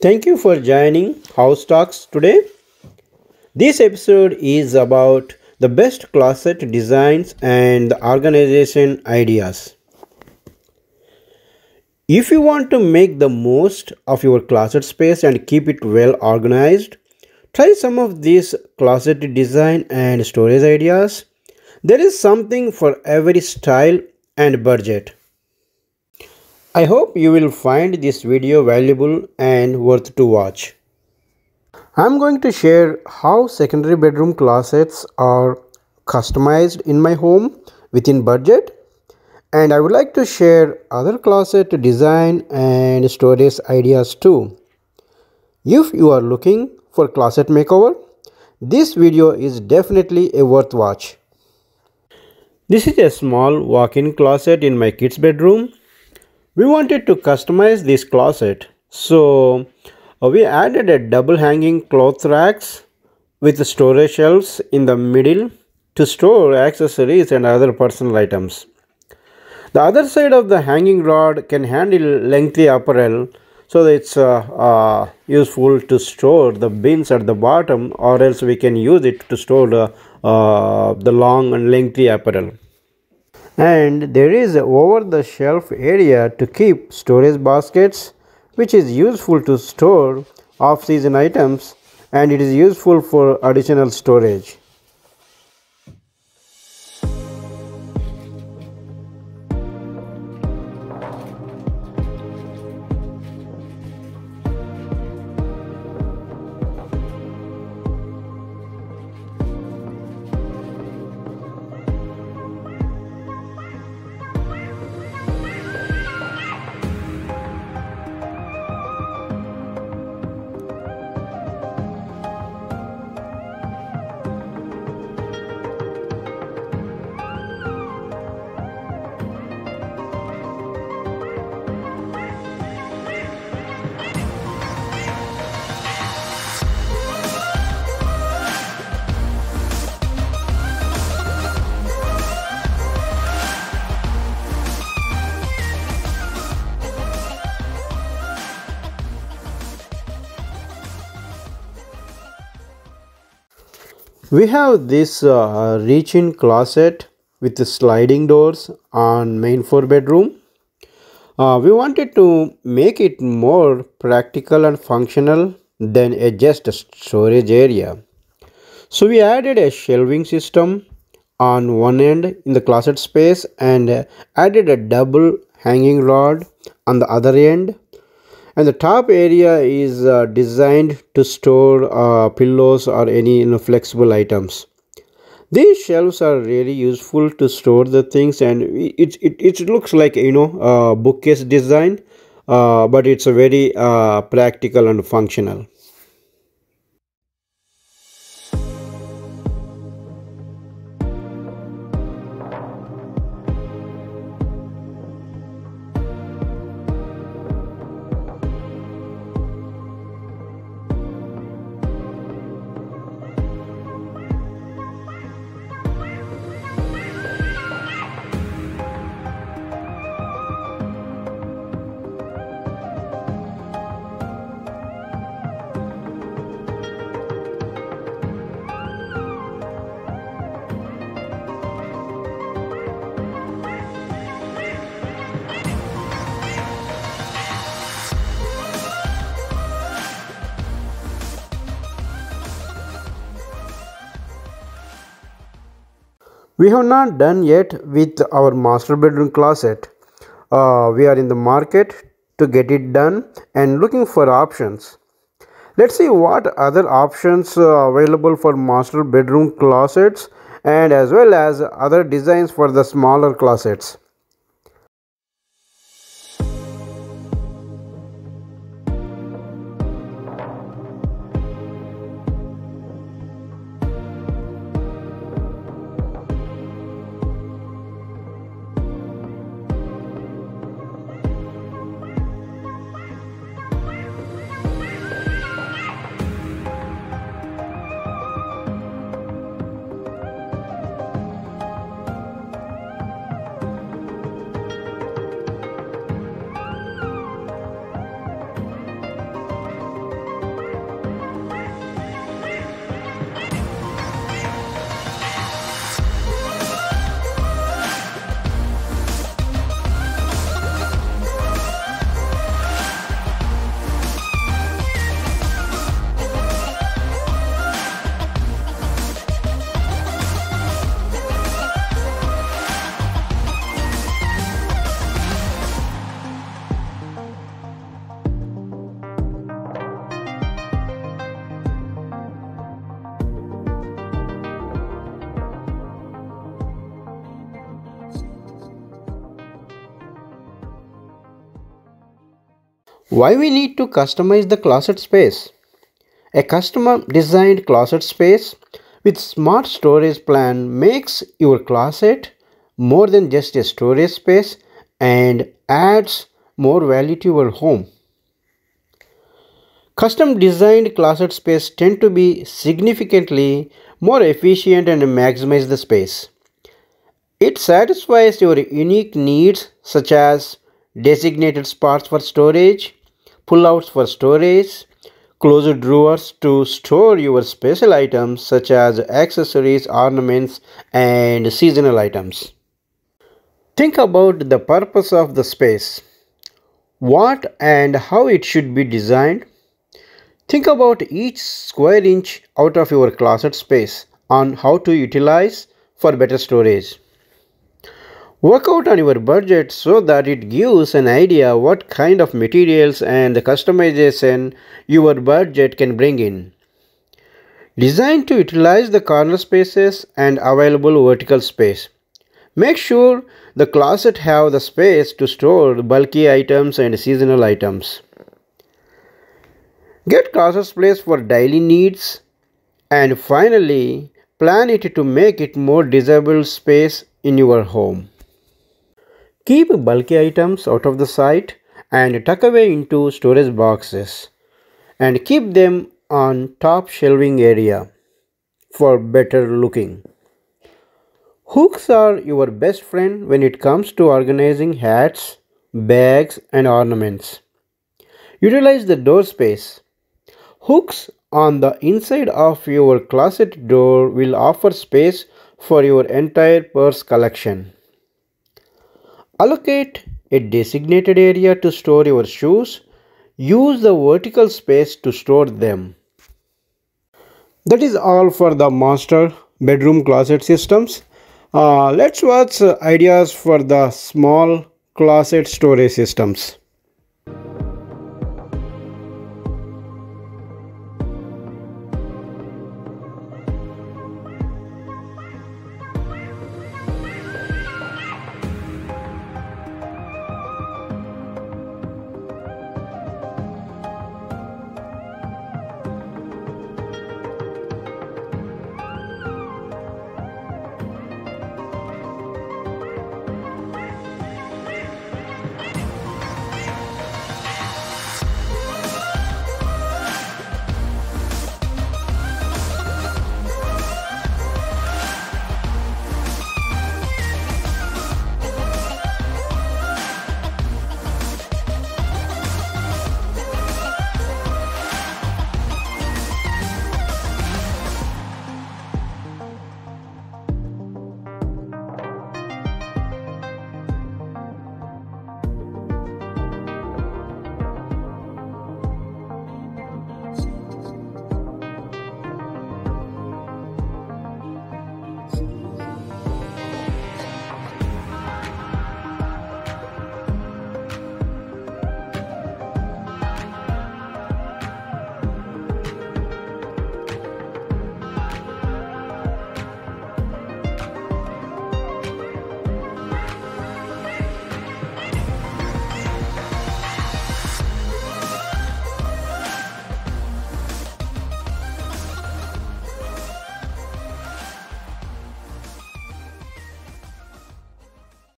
Thank you for joining House Talks today. This episode is about the best closet designs and the organization ideas. If you want to make the most of your closet space and keep it well organized, try some of these closet design and storage ideas. There is something for every style and budget. I hope you will find this video valuable and worth to watch. I'm going to share how secondary bedroom closets are customized in my home within budget, and I would like to share other closet design and storage ideas too. If you are looking for closet makeover, this video is definitely a worth watch. This is a small walk-in closet in my kids' bedroom. We wanted to customize this closet, so we added a double hanging cloth racks with storage shelves in the middle to store accessories and other personal items. The other side of the hanging rod can handle lengthy apparel, so it's useful to store the bins at the bottom, or else we can use it to store the long and lengthy apparel. And there is over the shelf area to keep storage baskets, which is useful to store off season items, and it is useful for additional storage. We have this reach-in closet with the sliding doors on main floor bedroom. We wanted to make it more practical and functional than just a storage area. So we added a shelving system on one end in the closet space and added a double hanging rod on the other end, and the top area is designed to store pillows or any flexible items. These shelves are really useful to store the things, and it looks like bookcase design, but it's a very practical and functional. We have not done yet with our master bedroom closet. We are in the market to get it done and looking for options. Let's see what other options available for master bedroom closets, and as well as other designs for the smaller closets. Why we need to customize the closet space? A custom designed closet space with smart storage plan makes your closet more than just a storage space and adds more value to your home. Custom designed closet space tend to be significantly more efficient and maximize the space. It satisfies your unique needs such as designated spots for storage, pullouts for storage, closed drawers to store your special items such as accessories, ornaments, and seasonal items. Think about the purpose of the space, what and how it should be designed. Think about each square inch out of your closet space on how to utilize for better storage. Work out on your budget so that it gives an idea what kind of materials and the customization your budget can bring in. Design to utilize the corner spaces and available vertical space. Make sure the closet have the space to store bulky items and seasonal items. Get closet space for daily needs and finally plan it to make it more desirable space in your home. Keep bulky items out of the sight and tuck away into storage boxes and keep them on top shelving area for better looking. Hooks are your best friend when it comes to organizing hats, bags and ornaments. Utilize the door space. Hooks on the inside of your closet door will offer space for your entire purse collection. Allocate a designated area to store your shoes. Use the vertical space to store them. That is all for the master bedroom closet systems. Let's watch ideas for the small closet storage systems.